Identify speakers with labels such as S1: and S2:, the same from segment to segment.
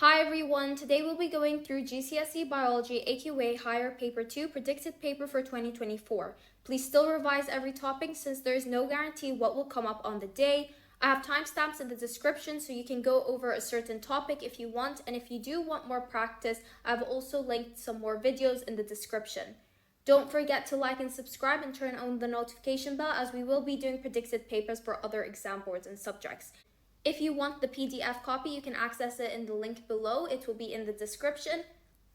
S1: Hi everyone, today we'll be going through GCSE Biology AQA Higher Paper 2 Predicted Paper for 2024. Please still revise every topic since there is no guarantee what will come up on the day. I have timestamps in the description so you can go over a certain topic if you want, and if you do want more practice, I've also linked some more videos in the description. Don't forget to like and subscribe and turn on the notification bell as we will be doing predicted papers for other exam boards and subjects. If you want the PDF copy, you can access it in the link below. It will be in the description.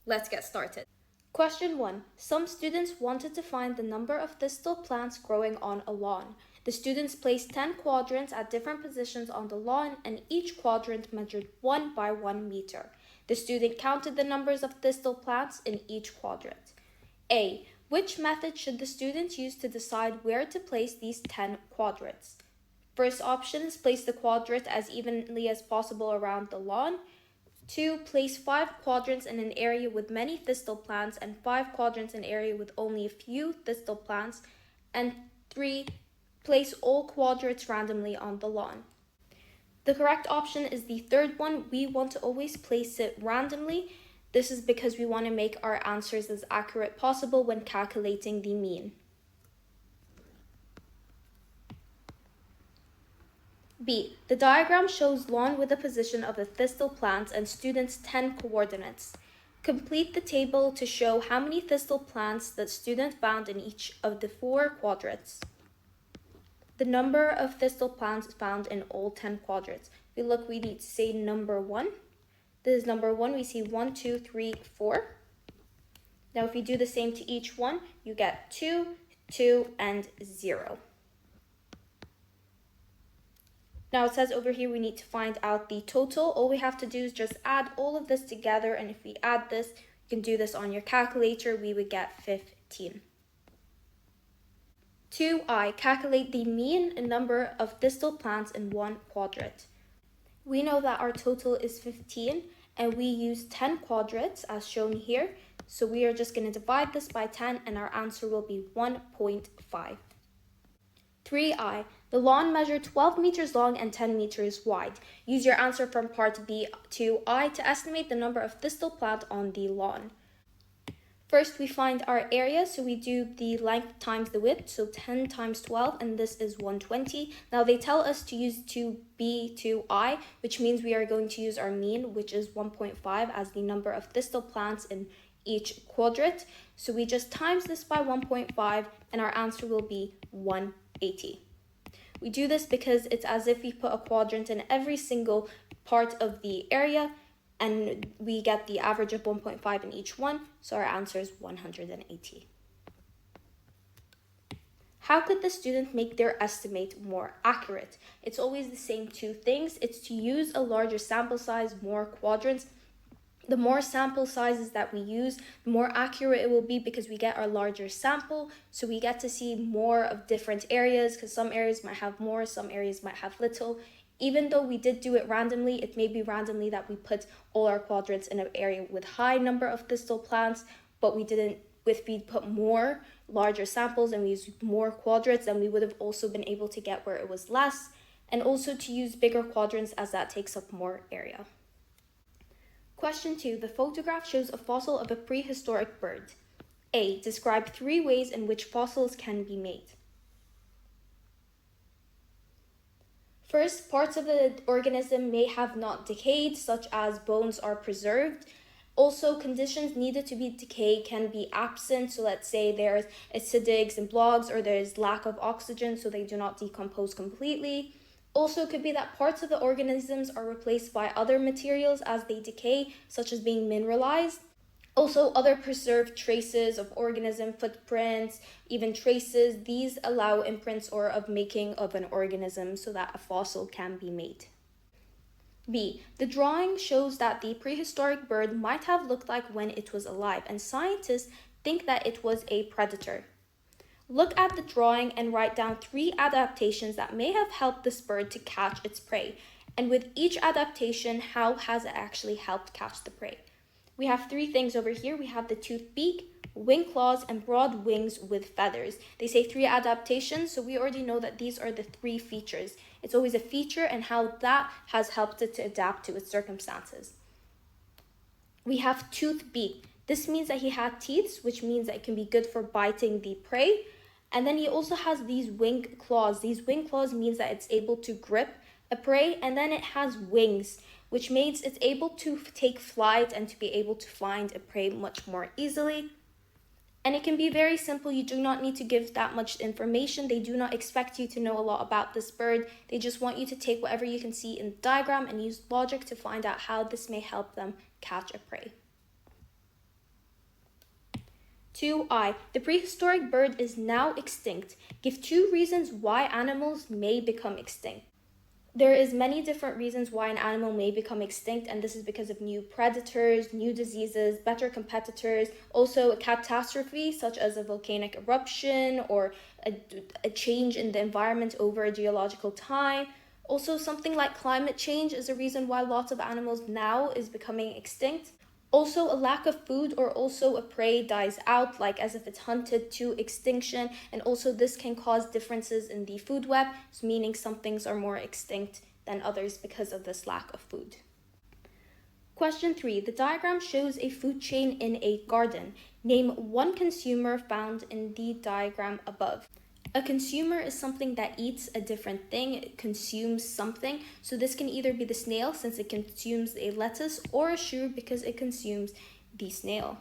S1: Let's get started. Question 1. Some students wanted to find the number of thistle plants growing on a lawn. The students placed 10 quadrants at different positions on the lawn, and each quadrant measured 1 by 1 meter. The student counted the numbers of thistle plants in each quadrant. A. Which method should the students use to decide where to place these 10 quadrants? First option is place the quadrant as evenly as possible around the lawn. 2. Place 5 quadrants in an area with many thistle plants and 5 quadrants in an area with only a few thistle plants. And 3. Place all quadrants randomly on the lawn. The correct option is the third one. We want to always place it randomly. This is because we want to make our answers as accurate possible when calculating the mean. B. The diagram shows lawn with the position of the thistle plants and students' 10 coordinates. Complete the table to show how many thistle plants the student found in each of the 4 quadrants. The number of thistle plants is found in all 10 quadrants. If we look, we need to say number 1. This is number 1. We see 1, 2, 3, 4. Now, if you do the same to each one, you get 2, 2, and 0. Now it says over here we need to find out the total. All we have to do is just add all of this together, and if we add this, you can do this on your calculator, we would get 15. 2i. Calculate the mean number of thistle plants in one quadrant. We know that our total is 15 and we use 10 quadrants as shown here. So we are just going to divide this by 10 and our answer will be 1.5. 3i. The lawn measured 12 meters long and 10 meters wide. Use your answer from part B to I to estimate the number of thistle plant on the lawn. First, we find our area, so we do the length times the width, so 10 times 12, and this is 120. Now they tell us to use 2b to I, which means we are going to use our mean, which is 1.5, as the number of thistle plants in each quadrant. So we just times this by 1.5, and our answer will be 180. We do this because it's as if we put a quadrant in every single part of the area, and we get the average of 1.5 in each one, so our answer is 180. How could the student make their estimate more accurate? It's always the same two things. It's to use a larger sample size, more quadrants. The more sample sizes that we use, the more accurate it will be because we get our larger sample, so we get to see more of different areas, because some areas might have more, some areas might have little. Even though we did do it randomly, it may be randomly that we put all our quadrants in an area with high number of thistle plants, but we didn't. If we put more larger samples and we use more quadrants, then we would have also been able to get where it was less, and also to use bigger quadrants as that takes up more area. Question 2. The photograph shows a fossil of a prehistoric bird. A. Describe 3 ways in which fossils can be made. First, parts of the organism may have not decayed, such as bones are preserved. Also, conditions needed to be decayed can be absent. So let's say there's acidics and blogs, or there's lack of oxygen, so they do not decompose completely. Also, it could be that parts of the organisms are replaced by other materials as they decay, such as being mineralized. Also, other preserved traces of organism, footprints, even traces, these allow imprints or of making of an organism so that a fossil can be made. B. The drawing shows that the prehistoric bird might have looked like when it was alive, and scientists think that it was a predator. Look at the drawing and write down 3 adaptations that may have helped this bird to catch its prey. And with each adaptation, how has it actually helped catch the prey? We have 3 things over here. We have the toothed beak, wing claws, and broad wings with feathers. They say 3 adaptations, so we already know that these are the 3 features. It's always a feature and how that has helped it to adapt to its circumstances. We have tooth beak. This means that he had teeth, which means that it can be good for biting the prey. And then he also has these wing claws. These wing claws means that it's able to grip a prey, and then it has wings, which means it's able to take flight and to be able to find a prey much more easily. And it can be very simple. You do not need to give that much information. They do not expect you to know a lot about this bird. They just want you to take whatever you can see in the diagram and use logic to find out how this may help them catch a prey. 2i. The prehistoric bird is now extinct. Give 2 reasons why animals may become extinct. There is many different reasons why an animal may become extinct, and this is because of new predators, new diseases, better competitors, also a catastrophe such as a volcanic eruption or a change in the environment over a geological time. Also, something like climate change is a reason why lots of animals now is becoming extinct. Also, a lack of food or also a prey dies out, like as if it's hunted to extinction. And also this can cause differences in the food web, meaning some things are more extinct than others because of this lack of food. Question 3. The diagram shows a food chain in a garden. Name one consumer found in the diagram above. A consumer is something that eats a different thing, it consumes something. So this can either be the snail since it consumes a lettuce, or a shrew because it consumes the snail.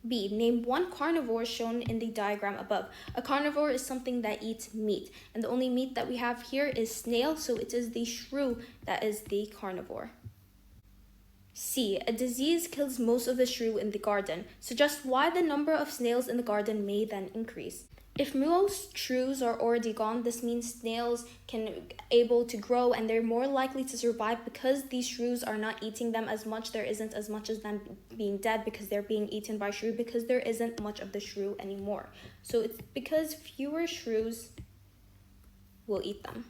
S1: B. Name one carnivore shown in the diagram above. A carnivore is something that eats meat, and the only meat that we have here is snail, so it is the shrew that is the carnivore. C. A disease kills most of the shrew in the garden. Suggest why the number of snails in the garden may then increase. If most shrews are already gone, this means snails can able to grow and they're more likely to survive because these shrews are not eating them as much. There isn't as much as them being dead because they're being eaten by shrew because there isn't much of the shrew anymore. So it's because fewer shrews will eat them.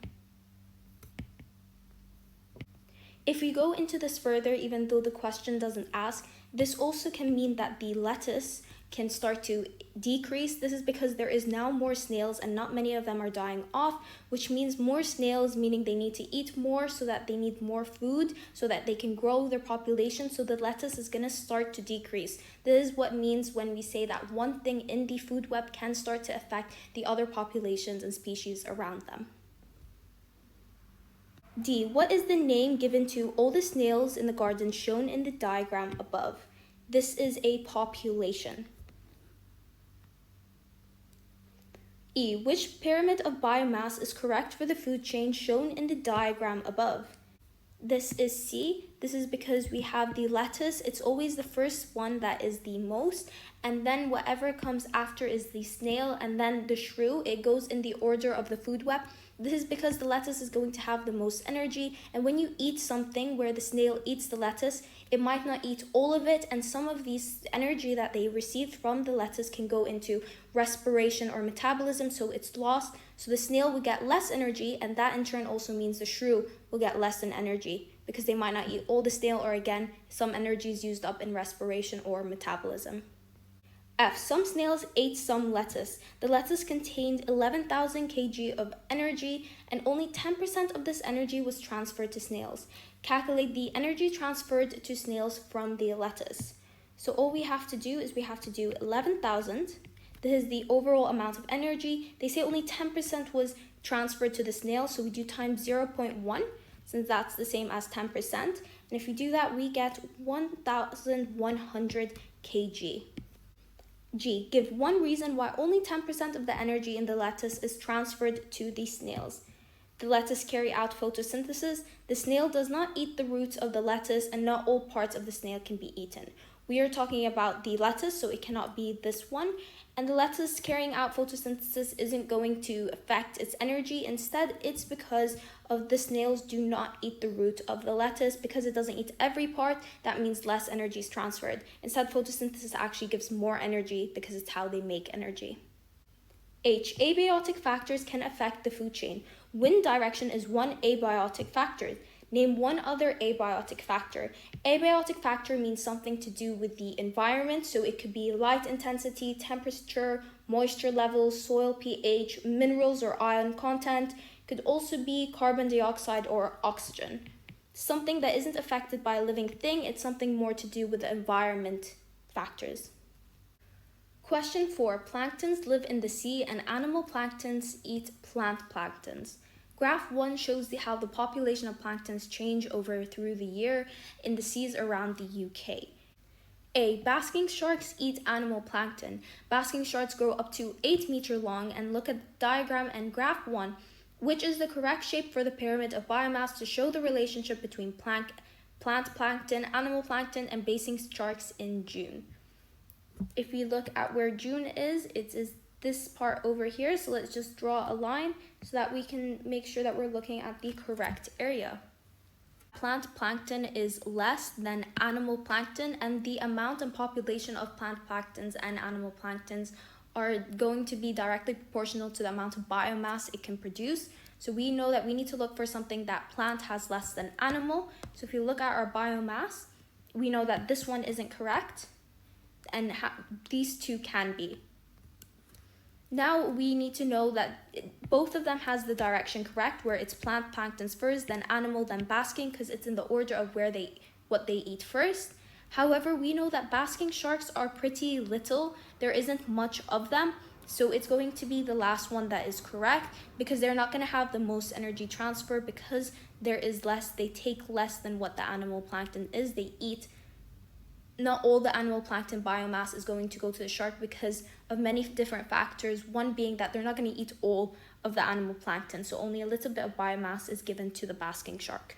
S1: If we go into this further, even though the question doesn't ask, this also can mean that the lettuce can start to decrease. This is because there is now more snails and not many of them are dying off, which means more snails, meaning they need to eat more, so that they need more food so that they can grow their population. So the lettuce is going to start to decrease. This is what means when we say that one thing in the food web can start to affect the other populations and species around them. D. What is the name given to all the snails in the garden shown in the diagram above? This is a population. E. Which pyramid of biomass is correct for the food chain shown in the diagram above? This is C. This is because we have the lettuce. It's always the first one that is the most, and then whatever comes after is the snail, and then the shrew. It goes in the order of the food web. This is because the lettuce is going to have the most energy, and when you eat something where the snail eats the lettuce, it might not eat all of it, and some of these energy that they received from the lettuce can go into respiration or metabolism, so it's lost. So the snail will get less energy, and that in turn also means the shrew will get less in energy because they might not eat all the snail, or again, some energy is used up in respiration or metabolism. F. Some snails ate some lettuce. The lettuce contained 11,000 kg of energy, and only 10% of this energy was transferred to snails. Calculate the energy transferred to snails from the lettuce. So all we have to do is we have to do 11,000. This is the overall amount of energy. They say only 10% was transferred to the snail, so we do times 0.1, since that's the same as 10%. And if we do that, we get 1,100 kg. G. Give one reason why only 10% of the energy in the lettuce is transferred to the snails. The lettuce carry out photosynthesis. The snail does not eat the roots of the lettuce, and not all parts of the snail can be eaten. We are talking about the lettuce, so it cannot be this one. And the lettuce carrying out photosynthesis isn't going to affect its energy. Instead, it's because of the snails do not eat the root of the lettuce. Because it doesn't eat every part, that means less energy is transferred. Instead, photosynthesis actually gives more energy because it's how they make energy. H. Abiotic factors can affect the food chain. Wind direction is one abiotic factor. Name one other abiotic factor. Abiotic factor means something to do with the environment, so it could be light intensity, temperature, moisture levels, soil pH, minerals or ion content. Could also be carbon dioxide or oxygen. something that isn't affected by a living thing. It's something more to do with the environment factors. Question 4. Planktons live in the sea and animal planktons eat plant planktons. Graph 1 shows how the population of planktons change through the year in the seas around the UK. A. Basking sharks eat animal plankton. Basking sharks grow up to 8 meters long, and look at the diagram and graph 1, which is the correct shape for the pyramid of biomass to show the relationship between plant plankton, animal plankton, and basking sharks in June. If we look at where June is, it is this part over here. So let's just draw a line so that we can make sure that we're looking at the correct area. Plant plankton is less than animal plankton, and the amount and population of plant planktons and animal planktons are going to be directly proportional to the amount of biomass it can produce. So we know that we need to look for something that plant has less than animal. So if you look at our biomass, we know that this one isn't correct, and these two can be. Now we need to know that both of them has the direction correct, where it's plant planktons first, then animal, then basking, because it's in the order of what they eat first. However, we know that basking sharks are pretty little. There isn't much of them, so it's going to be the last one that is correct, because they're not going to have the most energy transfer, because there is less. They take less than what the animal plankton is. They eat. Not all the animal plankton biomass is going to go to the shark because of many different factors, one being that they're not going to eat all of the animal plankton, so only a little bit of biomass is given to the basking shark.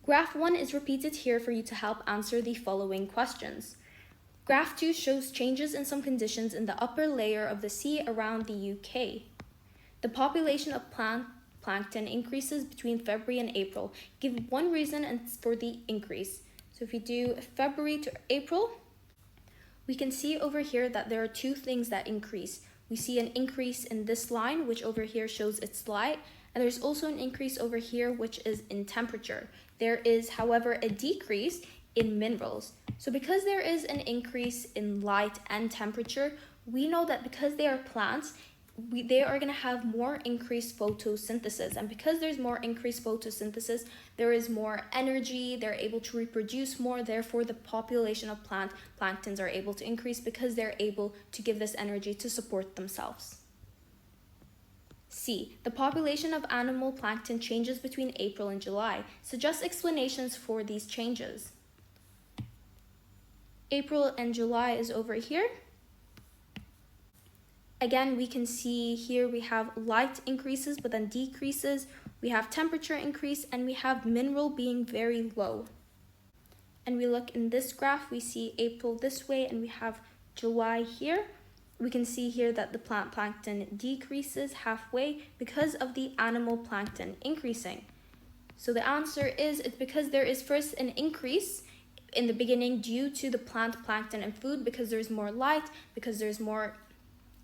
S1: Graph 1 is repeated here for you to help answer the following questions. Graph 2 shows changes in some conditions in the upper layer of the sea around the UK. The population of plankton increases between February and April. Give one reason for the increase. So if we do February to April, we can see over here that there are two things that increase. We see an increase in this line, which over here shows its light, and there's also an increase over here, which is in temperature. There is, however, a decrease in minerals. So because there is an increase in light and temperature, we know that because they are plants, they are going to have more increased photosynthesis, and because there's more increased photosynthesis, there is more energy, they're able to reproduce more, therefore the population of planktons are able to increase because they're able to give this energy to support themselves. C. The population of animal plankton changes between April and July. Suggest explanations for these changes. April and July is over here. Again, we can see here we have light increases but then decreases, we have temperature increase, and we have mineral being very low. And we look in this graph, we see April this way and we have July here. We can see here that the plant plankton decreases halfway because of the animal plankton increasing. So the answer is it's because there is first an increase in the beginning due to the plant plankton and food, because there's more light, because there's more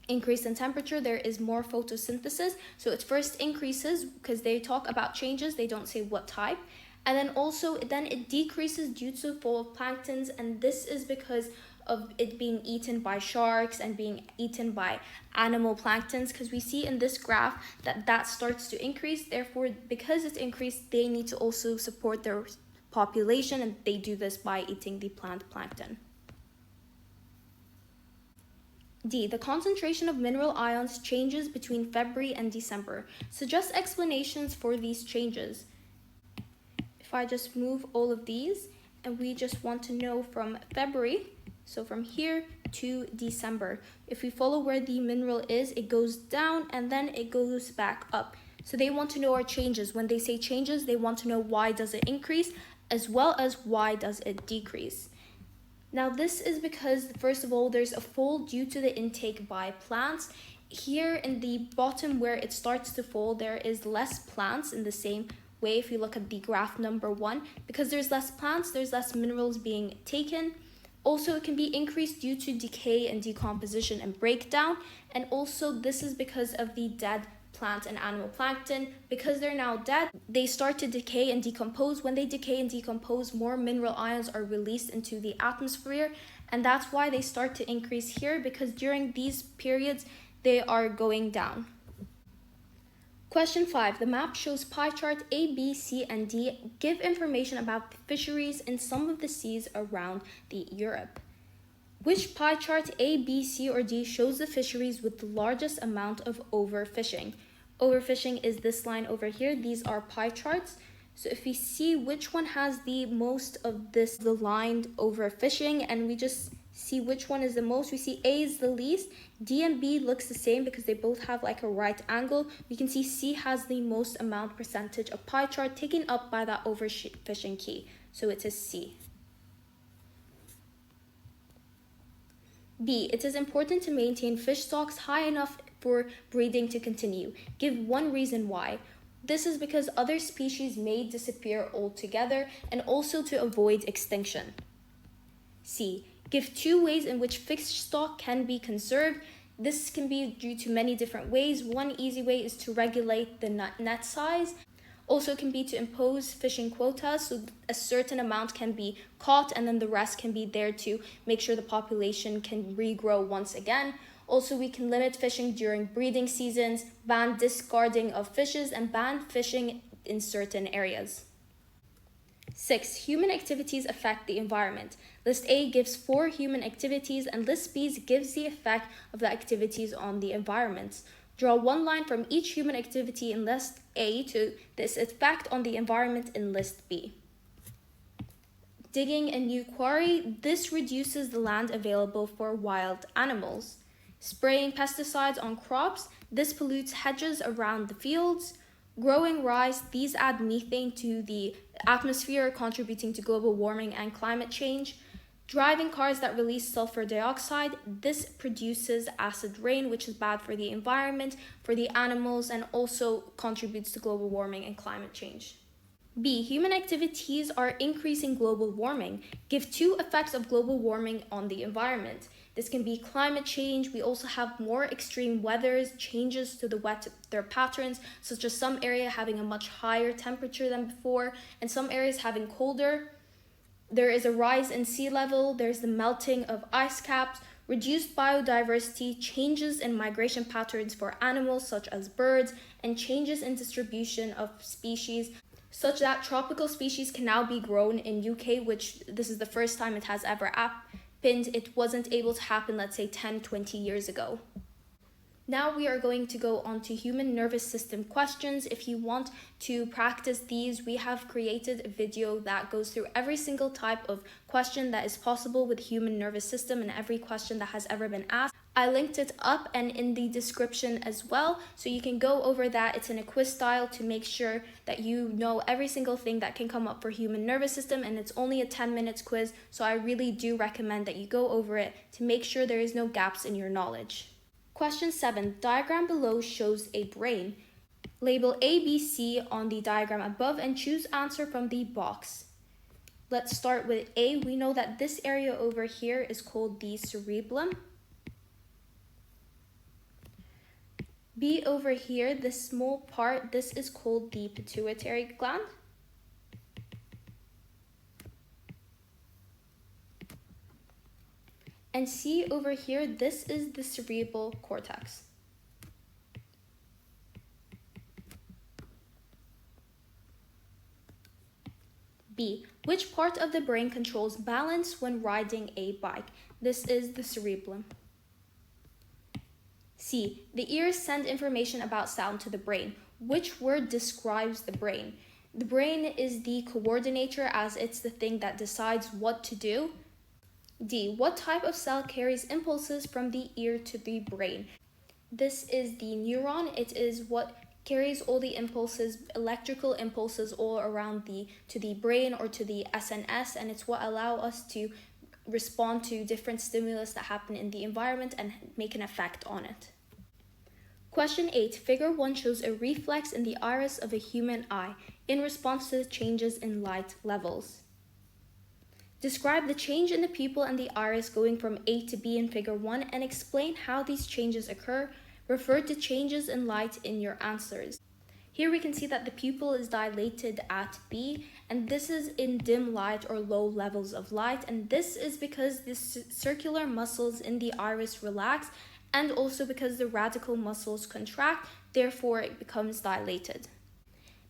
S1: increase in temperature, there is more photosynthesis. So it first increases because they talk about changes, they don't say what type. And then also then it decreases due to the fall of planktons, and this is because of it being eaten by sharks and being eaten by animal planktons, because we see in this graph that starts to increase. Therefore, because it's increased, they need to also support their population, and they do this by eating the plant plankton. D. The concentration of mineral ions changes between February and December. Suggest explanations for these changes. If I just move all of these, and we just want to know from February, so from here to December, if we follow where the mineral is, it goes down and then it goes back up. So they want to know our changes. When they say changes, they want to know why does it increase, as well as why does it decrease. Now this is because, first of all, there's a fall due to the intake by plants. Here in the bottom where it starts to fall, there is less plants in the same way if you look at the graph number 1. Because there's less plants, there's less minerals being taken. Also, it can be increased due to decay and decomposition and breakdown. And also this is because of the dead plant and animal plankton. Because they're now dead, they start to decay and decompose. When they decay and decompose, more mineral ions are released into the atmosphere, and that's why they start to increase here, because during these periods they are going down. Question 5. The map shows pie chart A, B, C, and D give information about the fisheries in some of the seas around Europe. Which pie chart A, B, C, or D shows the fisheries with the largest amount of overfishing? Overfishing is this line over here. These are pie charts. So if we see which one has the most of this, the line overfishing, and we just see which one is the most, we see A is the least. D and B looks the same because they both have like a right angle. We can see C has the most amount percentage of pie chart taken up by that overfishing key. So it is C. B. It is important to maintain fish stocks high enough for breeding to continue. Give one reason why. This is because other species may disappear altogether and also to avoid extinction. C. Give 2 ways in which fish stock can be conserved. This can be due to many different ways. One easy way is to regulate the net size. Also can be to impose fishing quotas, so a certain amount can be caught and then the rest can be there to make sure the population can regrow once again. Also, we can limit fishing during breeding seasons, ban discarding of fishes, and ban fishing in certain areas. 6. Human activities affect the environment. List A gives 4 human activities and list B gives the effect of the activities on the environment. Draw one line from each human activity in list A to this effect on the environment in list B. Digging a new quarry. This reduces the land available for wild animals. Spraying pesticides on crops. This pollutes hedges around the fields. Growing rice. These add methane to the atmosphere, contributing to global warming and climate change. Driving cars that release sulfur dioxide. This produces acid rain, which is bad for the environment, for the animals, and also contributes to global warming and climate change. B. Human activities are increasing global warming. Give 2 effects of global warming on the environment. This can be climate change. We also have more extreme weathers, changes to the weather patterns, such as some area having a much higher temperature than before, and some areas having colder. There is a rise in sea level. There's the melting of ice caps, reduced biodiversity, changes in migration patterns for animals such as birds, and changes in distribution of species, such that tropical species can now be grown in UK, which this is the first time it has ever happened. It wasn't able to happen, let's say 10-20 years ago. Now we are going to go on to human nervous system questions. If you want to practice these, we have created a video that goes through every single type of question that is possible with human nervous system and every question that has ever been asked. I linked it up and in the description as well, so you can go over that. It's in a quiz style to make sure that you know every single thing that can come up for human nervous system, and it's only a 10 minutes quiz, so I really do recommend that you go over it to make sure there is no gaps in your knowledge. Question 7. Diagram below shows a brain. Label A, B, C on the diagram above and choose answer from the box. Let's start with A. We know that this area over here is called the cerebellum. B over here, this small part, this is called the pituitary gland. And C over here, this is the cerebral cortex. B. Which part of the brain controls balance when riding a bike? This is the cerebellum. C. The ears send information about sound to the brain. Which word describes the brain? The brain is the coordinator, as it's the thing that decides what to do. D. What type of cell carries impulses from the ear to the brain? This is the neuron. It is what carries all the impulses, electrical impulses all around to the brain or to the SNS, and it's what allows us to respond to different stimulus that happen in the environment and make an effect on it. Question 8. Figure 1 shows a reflex in the iris of a human eye in response to the changes in light levels. Describe the change in the pupil and the iris going from A to B in figure 1 and explain how these changes occur. Refer to changes in light in your answers. Here we can see that the pupil is dilated at B, and this is in dim light or low levels of light, and this is because the circular muscles in the iris relax and also because the radical muscles contract, therefore it becomes dilated.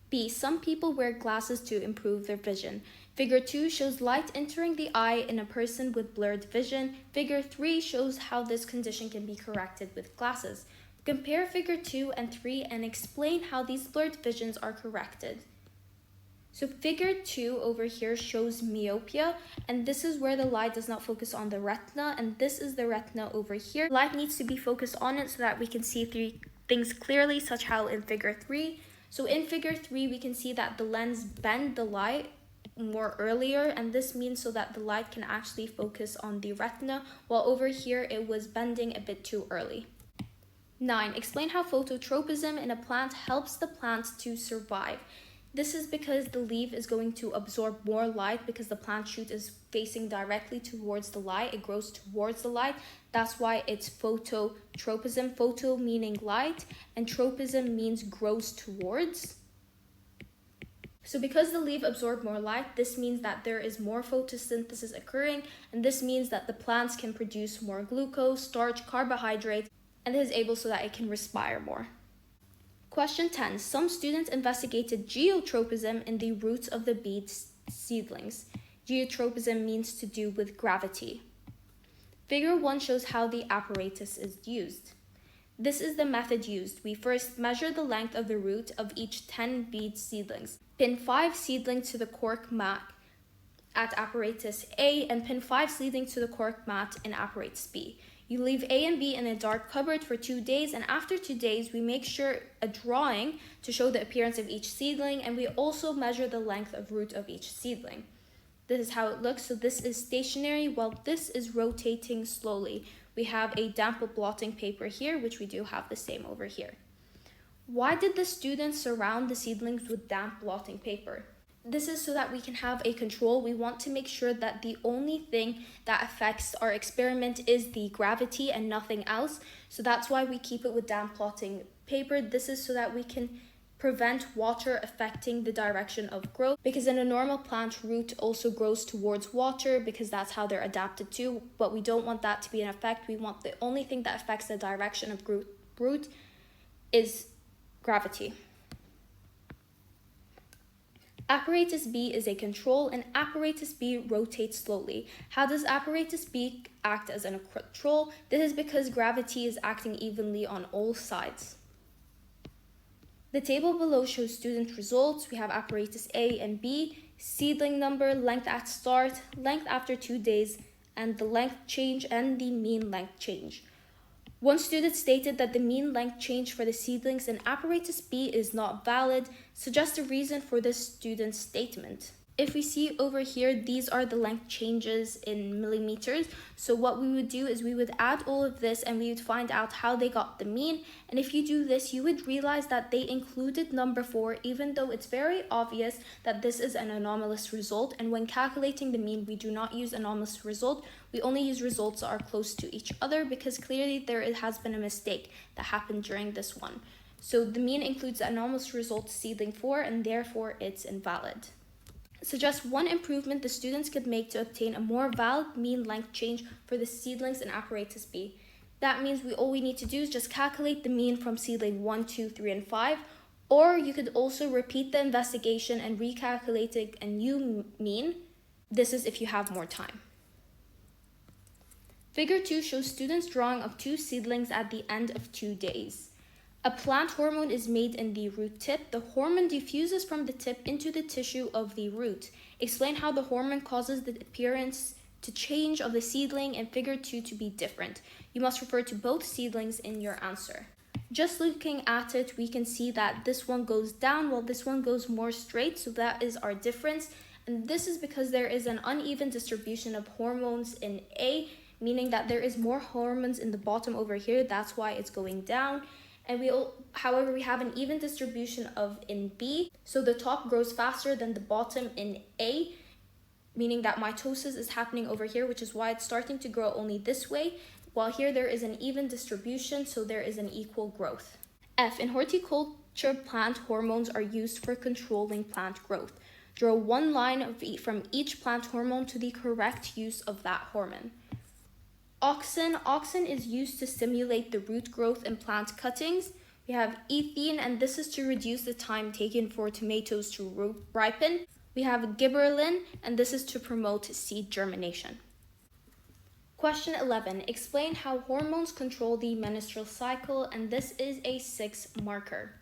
S1: B. Some people wear glasses to improve their vision. Figure 2 shows light entering the eye in a person with blurred vision. Figure 3 shows how this condition can be corrected with glasses. Compare figure 2 and 3 and explain how these blurred visions are corrected. So figure 2 over here shows myopia, and this is where the light does not focus on the retina, and this is the retina over here. Light needs to be focused on it so that we can see things clearly, such how in figure 3. So in figure 3, we can see that the lens bend the light more earlier, and this means so that the light can actually focus on the retina, while over here it was bending a bit too early. 9. Explain how phototropism in a plant helps the plant to survive. This is because the leaf is going to absorb more light because the plant shoot is facing directly towards the light. It grows towards the light. That's why it's phototropism. Photo meaning light, and tropism means grows towards. So because the leaf absorbs more light, this means that there is more photosynthesis occurring, and this means that the plants can produce more glucose, starch, carbohydrates, and it is able so that it can respire more. Question 10. Some students investigated geotropism in the roots of the beet seedlings. Geotropism means to do with gravity. Figure 1 shows how the apparatus is used. This is the method used. We first measure the length of the root of each 10 beet seedlings. Pin 5 seedlings to the cork mat at apparatus A and pin 5 seedlings to the cork mat in apparatus B. You leave A and B in a dark cupboard for 2 days, and after 2 days, we make sure a drawing to show the appearance of each seedling, and we also measure the length of root of each seedling. This is how it looks. So this is stationary while this is rotating slowly. We have a damp blotting paper here, which we do have the same over here. Why did the students surround the seedlings with damp blotting paper? This is so that we can have a control. We want to make sure that the only thing that affects our experiment is the gravity and nothing else. So that's why we keep it with damp blotting paper. This is so that we can prevent water affecting the direction of growth, because in a normal plant, root also grows towards water because that's how they're adapted to, but we don't want that to be an effect. We want the only thing that affects the direction of root is gravity. Apparatus B is a control, and apparatus B rotates slowly. How does apparatus B act as a control? This is because gravity is acting evenly on all sides. The table below shows student results. We have apparatus A and B, seedling number, length at start, length after 2 days, and the length change and the mean length change. One student stated that the mean length change for the seedlings in apparatus B is not valid. Suggest a reason for this student's statement. If we see over here, these are the length changes in millimeters. So what we would do is we would add all of this and we would find out how they got the mean. And if you do this, you would realize that they included number 4, even though it's very obvious that this is an anomalous result. And when calculating the mean, we do not use anomalous result. We only use results that are close to each other because clearly there has been a mistake that happened during this one. So the mean includes the anomalous result seedling 4, and therefore it's invalid. Suggest one improvement the students could make to obtain a more valid mean length change for the seedlings in apparatus B. That means all we need to do is just calculate the mean from seedling 1, 2, 3, and 5, or you could also repeat the investigation and recalculate a new mean. This is if you have more time. Figure 2 shows students drawing of 2 seedlings at the end of 2 days. A plant hormone is made in the root tip. The hormone diffuses from the tip into the tissue of the root. Explain how the hormone causes the appearance to change of the seedling in figure 2 to be different. You must refer to both seedlings in your answer. Just looking at it, we can see that this one goes down while this one goes more straight, so that is our difference. And this is because there is an uneven distribution of hormones in A, meaning that there is more hormones in the bottom over here. That's why it's going down. And however, we have an even distribution in B. So the top grows faster than the bottom in A, meaning that mitosis is happening over here, which is why it's starting to grow only this way. While here there is an even distribution, so there is an equal growth. F, in horticulture, plant hormones are used for controlling plant growth. Draw one line from each plant hormone to the correct use of that hormone. Auxin is used to stimulate the root growth in plant cuttings. We have ethene, and this is to reduce the time taken for tomatoes to ripen. We have gibberellin, and this is to promote seed germination. Question 11. Explain how hormones control the menstrual cycle, and this is a 6 marker.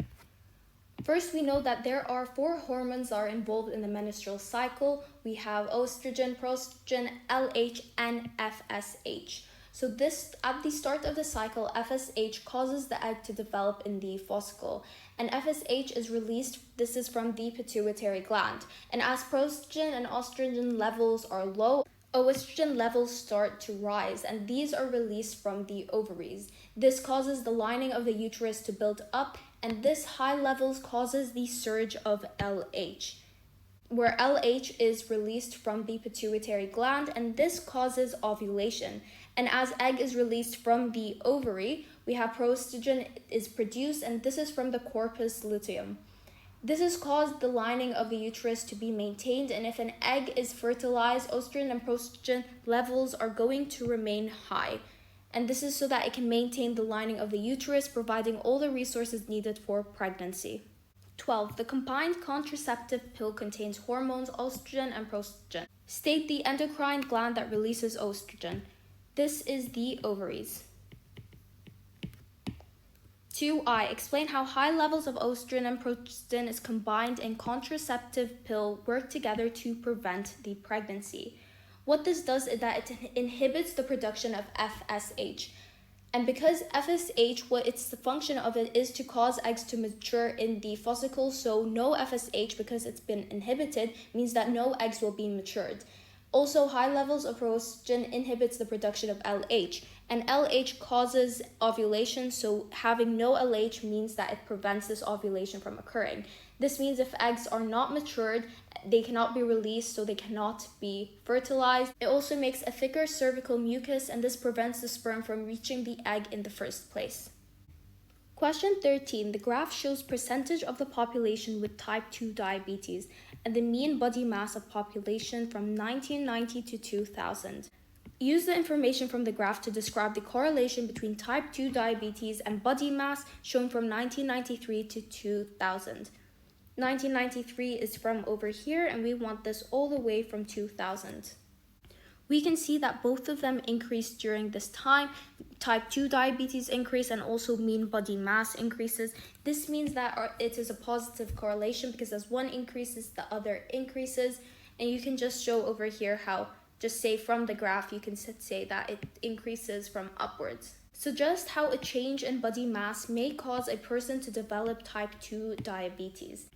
S1: First, we know that there are 4 hormones that are involved in the menstrual cycle. We have estrogen, proestrogen, LH, and FSH. So at the start of the cycle, FSH causes the egg to develop in the follicle, and FSH is released. This is from the pituitary gland. And as proestrogen and estrogen levels are low, estrogen levels start to rise, and these are released from the ovaries. This causes the lining of the uterus to build up, and this high levels causes the surge of LH, where LH is released from the pituitary gland, and this causes ovulation. And as egg is released from the ovary, we have proestrogen is produced, and this is from the corpus luteum. This has caused the lining of the uterus to be maintained, and if an egg is fertilized, estrogen and proestrogen levels are going to remain high. And this is so that it can maintain the lining of the uterus, providing all the resources needed for pregnancy. 12. The combined contraceptive pill contains hormones, estrogen and proestrogen. State the endocrine gland that releases estrogen. This is the ovaries. 2i. Explain how high levels of estrogen and proestrogen is combined in contraceptive pill work together to prevent the pregnancy. What this does is that it inhibits the production of FSH. And because FSH, the function of it is to cause eggs to mature in the follicle, so no FSH, because it's been inhibited, means that no eggs will be matured. Also, high levels of proestrogen inhibits the production of LH, and LH causes ovulation, so having no LH means that it prevents this ovulation from occurring. This means if eggs are not matured, they cannot be released, so they cannot be fertilized. It also makes a thicker cervical mucus, and this prevents the sperm from reaching the egg in the first place. Question 13. The graph shows percentage of the population with type 2 diabetes and the mean body mass of population from 1990 to 2000. Use the information from the graph to describe the correlation between type 2 diabetes and body mass shown from 1993 to 2000. 1993 is from over here, and we want this all the way from 2000. We can see that both of them increased during this time. Type 2 diabetes increase and also mean body mass increases. This means that it is a positive correlation because as one increases, the other increases. And you can just show over here how, just say from the graph, you can say that it increases from upwards. Suggest how a change in body mass may cause a person to develop type 2 diabetes.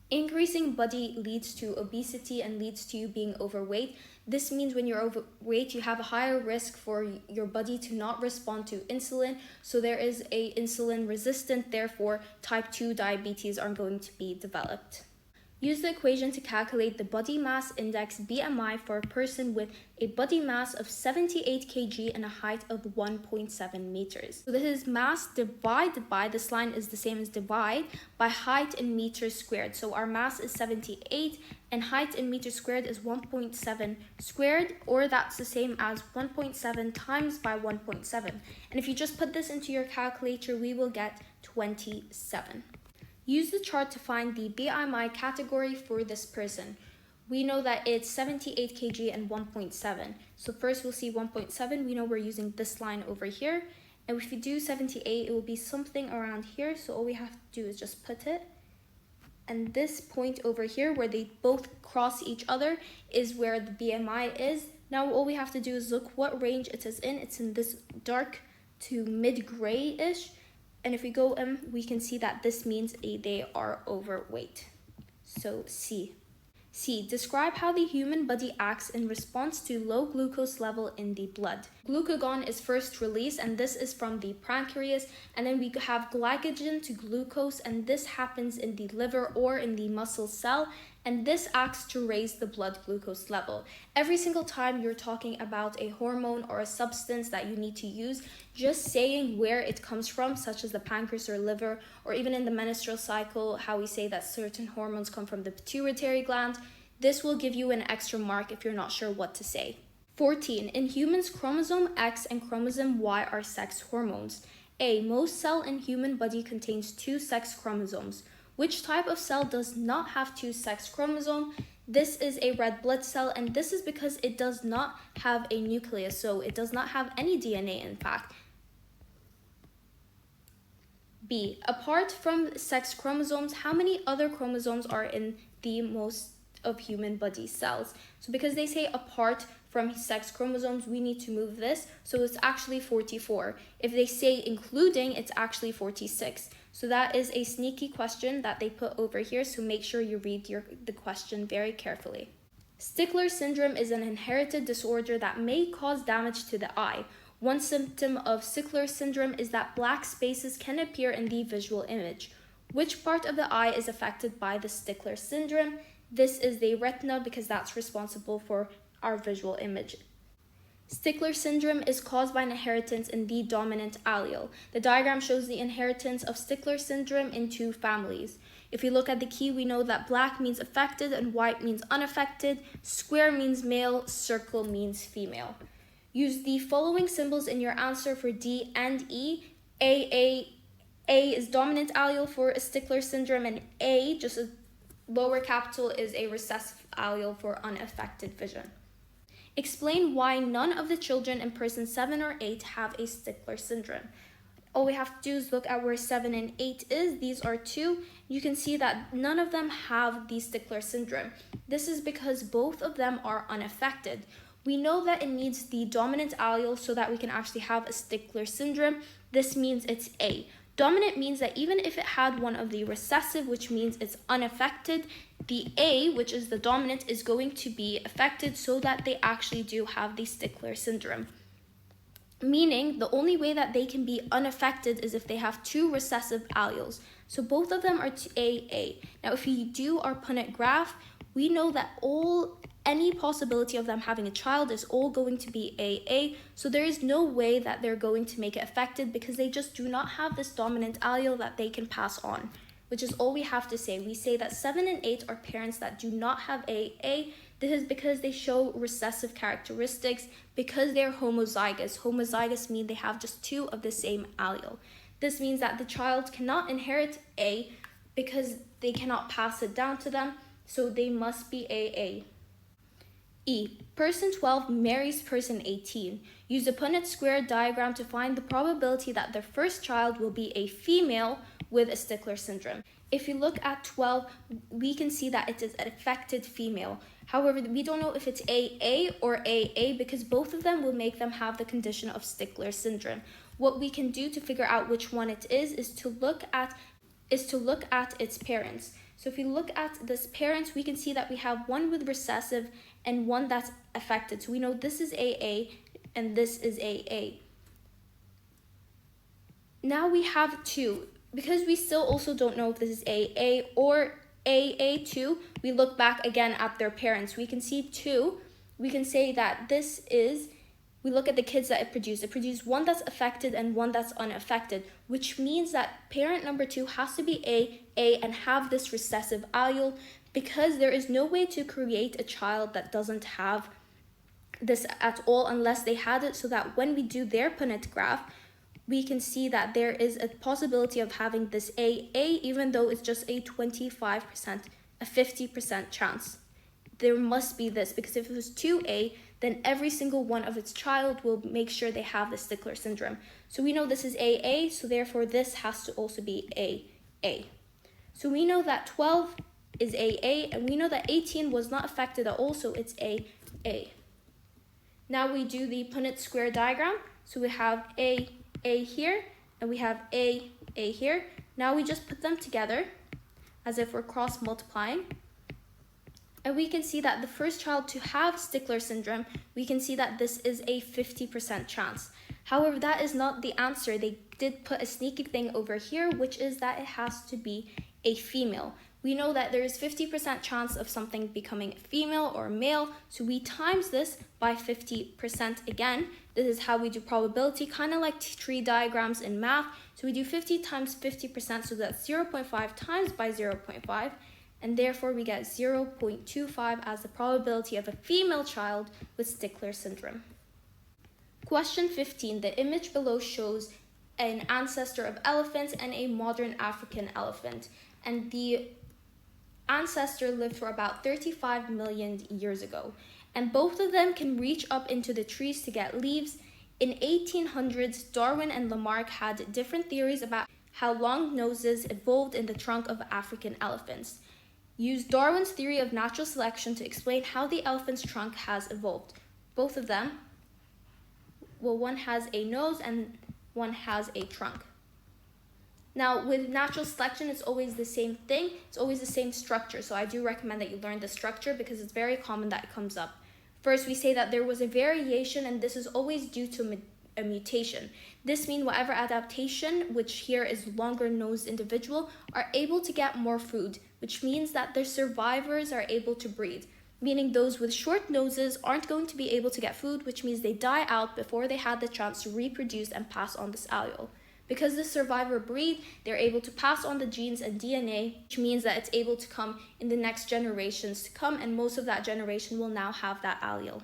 S1: Increasing body leads to obesity and leads to you being overweight. This means when you're overweight, you have a higher risk for your body to not respond to insulin. So there is a insulin resistant, therefore type 2 diabetes are going to be developed. Use the equation to calculate the body mass index BMI for a person with a body mass of 78 kg and a height of 1.7 meters. So this is mass divided by, this line is the same as divide, by height in meters squared. So our mass is 78 and height in meters squared is 1.7 squared, or that's the same as 1.7 times by 1.7. And if you just put this into your calculator, we will get 27. Use the chart to find the BMI category for this person. We know that it's 78 kg and 1.7. So first we'll see 1.7. We know we're using this line over here. And if we do 78, it will be something around here. So all we have to do is just put it. And this point over here where they both cross each other is where the BMI is. Now all we have to do is look what range it is in. It's in this dark to mid-gray-ish. And if we go we can see that this means they are overweight. So C. Describe how the human body acts in response to low glucose level in the blood. Glucagon is first released, and this is from the pancreas. And then we have glycogen to glucose, and this happens in the liver or in the muscle cell. And this acts to raise the blood glucose level. Every single time you're talking about a hormone or a substance that you need to use, just saying where it comes from, such as the pancreas or liver, or even in the menstrual cycle, how we say that certain hormones come from the pituitary gland, this will give you an extra mark if you're not sure what to say. 14. In humans, chromosome X and chromosome Y are sex hormones. A. Most cell in human body contains 2 sex chromosomes. Which type of cell does not have 2 sex chromosomes? This is a red blood cell, and this is because it does not have a nucleus, so it does not have any DNA in fact. B. Apart from sex chromosomes, how many other chromosomes are in the most of human body cells? So because they say apart from sex chromosomes, we need to move this, so it's actually 44. If they say including, it's actually 46. So that is a sneaky question that they put over here, so make sure you read the question very carefully. Stickler syndrome is an inherited disorder that may cause damage to the eye. One symptom of Stickler syndrome is that black spaces can appear in the visual image. Which part of the eye is affected by the Stickler syndrome? This is the retina because that's responsible for our visual image. Stickler syndrome is caused by an inheritance in the dominant allele. The diagram shows the inheritance of Stickler syndrome in 2 families. If you look at the key, we know that black means affected and white means unaffected. Square means male, circle means female. Use the following symbols in your answer for D and E. A is dominant allele for a Stickler syndrome, and A, just a lower capital, is a recessive allele for unaffected vision. Explain why none of the children in person 7 or 8 have a Stickler syndrome. All we have to do is look at where 7 and 8 is. These are 2. You can see that none of them have the Stickler syndrome. This is because both of them are unaffected. We know that it needs the dominant allele so that we can actually have a Stickler syndrome. This means it's A. Dominant means that even if it had one of the recessive, which means it's unaffected, the A, which is the dominant, is going to be affected so that they actually do have the Stickler syndrome. Meaning the only way that they can be unaffected is if they have 2 recessive alleles. So both of them are AA. Now if we do our Punnett graph, we know that any possibility of them having a child is all going to be AA, so there is no way that they're going to make it affected because they just do not have this dominant allele that they can pass on, which is all we have to say. We say that 7 and 8 are parents that do not have AA. This is because they show recessive characteristics because they're homozygous. Homozygous means they have just 2 of the same allele. This means that the child cannot inherit A because they cannot pass it down to them, so they must be AA. E. Person 12 marries person 18. Use the Punnett square diagram to find the probability that their first child will be a female with a Stickler syndrome. If you look at 12, we can see that it is an affected female. However, we don't know if it's AA or AA because both of them will make them have the condition of Stickler syndrome. What we can do to figure out which one it is to look at its parents. So if we look at this parents, we can see that we have one with recessive and one that's affected. So we know this is AA and this is AA. Now we have 2. Because we still also don't know if this is AA or AA2, we look back again at their parents. We can see 2. We can say that we look at the kids that it produced. It produced one that's affected and one that's unaffected, which means that parent number 2 has to be AA and have this recessive allele because there is no way to create a child that doesn't have this at all unless they had it, so that when we do their Punnett graph, we can see that there is a possibility of having this AA even though it's just a 25%, a 50% chance. There must be this because if it was 2A, then every single one of its child will make sure they have the Stickler syndrome. So we know this is AA, so therefore this has to also be AA. So we know that 12 is AA, and we know that 18 was not affected at all, so it's AA. Now we do the Punnett square diagram. So we have AA here, and we have AA here. Now we just put them together as if we're cross multiplying. And we can see that the first child to have Stickler syndrome, we can see that this is a 50% chance. However, that is not the answer. They did put a sneaky thing over here, which is that it has to be a female. We know that there is 50% chance of something becoming a female or male, so we times this by 50% again. This is how we do probability, kind of like tree diagrams in math. So we do 50 times 50%, so that's 0.5 times by 0.5. and therefore we get 0.25 as the probability of a female child with Stickler syndrome. Question 15. The image below shows an ancestor of elephants and a modern African elephant, and the ancestor lived for about 35 million years ago, and both of them can reach up into the trees to get leaves. In 1800s, Darwin and Lamarck had different theories about how long noses evolved in the trunk of African elephants. Use Darwin's theory of natural selection to explain how the elephant's trunk has evolved. Both of them, well, one has a nose and one has a trunk. Now, with natural selection, it's always the same thing. It's always the same structure. So I do recommend that you learn the structure because it's very common that it comes up. First, we say that there was a variation, and this is always due to a mutation. This means whatever adaptation, which here is longer-nosed individual, are able to get more food, which means that their survivors are able to breed, meaning those with short noses aren't going to be able to get food, which means they die out before they had the chance to reproduce and pass on this allele. Because the survivor breed, they're able to pass on the genes and DNA, which means that it's able to come in the next generations to come, and most of that generation will now have that allele.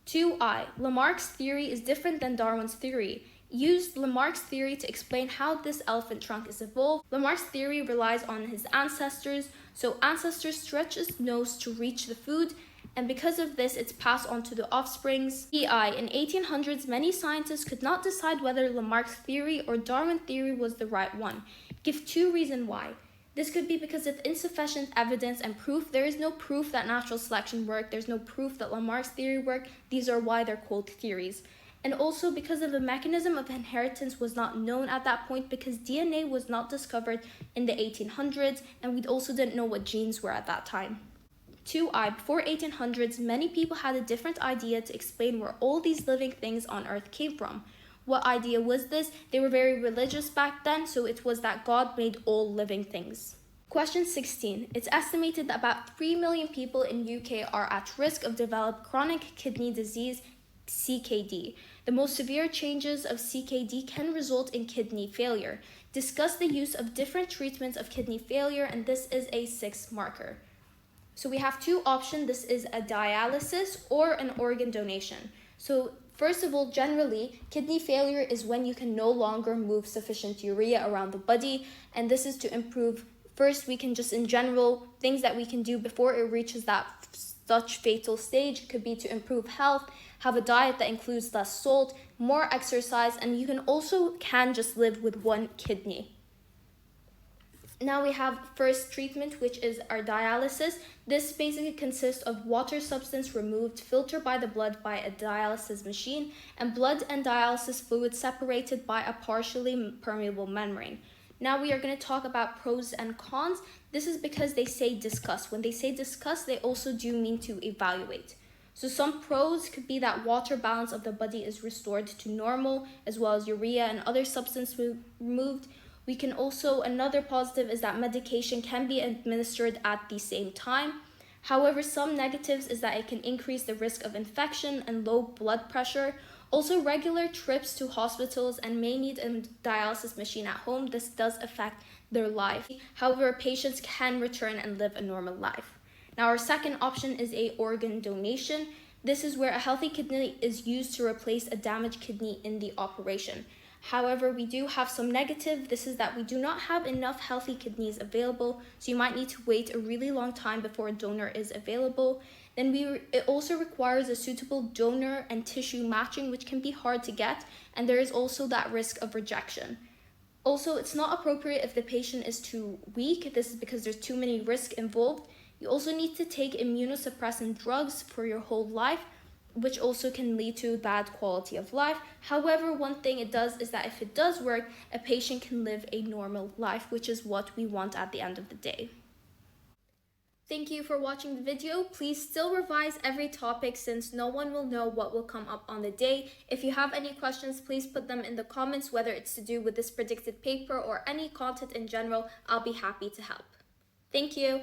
S1: 2i. Lamarck's theory is different than Darwin's theory. Use Lamarck's theory to explain how this elephant trunk is evolved. Lamarck's theory relies on his ancestors, so ancestors stretch his nose to reach the food, and because of this, it's passed on to the offsprings. In 1800s, many scientists could not decide whether Lamarck's theory or Darwin's theory was the right one. Give two reasons why. This could be because of insufficient evidence and proof. There is no proof that natural selection worked. There's no proof that Lamarck's theory worked. These are why they're called theories. And also because of the mechanism of inheritance was not known at that point, because DNA was not discovered in the 1800s, and we also didn't know what genes were at that time. 2i. Before 1800s, many people had a different idea to explain where all these living things on Earth came from. What idea was this? They were very religious back then, so it was that God made all living things. Question 16. It's estimated that about 3 million people in UK are at risk of developing chronic kidney disease, CKD. The most severe changes of CKD can result in kidney failure. Discuss the use of different treatments of kidney failure, and this is a 6 marker. So we have two options. This is a dialysis or an organ donation. So first of all, generally, kidney failure is when you can no longer move sufficient urea around the body, and this is to improve. First, we can just in general, things that we can do before it reaches that such fatal stage could be to improve health, have a diet that includes less salt, more exercise, and you can just live with one kidney. Now we have first treatment, which is our dialysis. This basically consists of water substance removed, filtered by the blood by a dialysis machine, and blood and dialysis fluid separated by a partially permeable membrane. Now we are going to talk about pros and cons. This is because they say discuss. When they say discuss, they also do mean to evaluate. So some pros could be that water balance of the body is restored to normal, as well as urea and other substances removed. We can also, another positive is that medication can be administered at the same time. However, some negatives is that it can increase the risk of infection and low blood pressure. Also, regular trips to hospitals and may need a dialysis machine at home. This does affect their life. However, patients can return and live a normal life. Now, our second option is a organ donation. This is where a healthy kidney is used to replace a damaged kidney in the operation. However, we do have some negative. This is that we do not have enough healthy kidneys available, so you might need to wait a really long time before a donor is available. Then it also requires a suitable donor and tissue matching, which can be hard to get, and there is also that risk of rejection. Also, it's not appropriate if the patient is too weak. This is because there's too many risks involved. You also need to take immunosuppressant drugs for your whole life, which also can lead to bad quality of life. However, one thing it does is that if it does work, a patient can live a normal life, which is what we want at the end of the day. Thank you for watching the video. Please still revise every topic since no one will know what will come up on the day. If you have any questions, please put them in the comments, whether it's to do with this predicted paper or any content in general. I'll be happy to help. Thank you.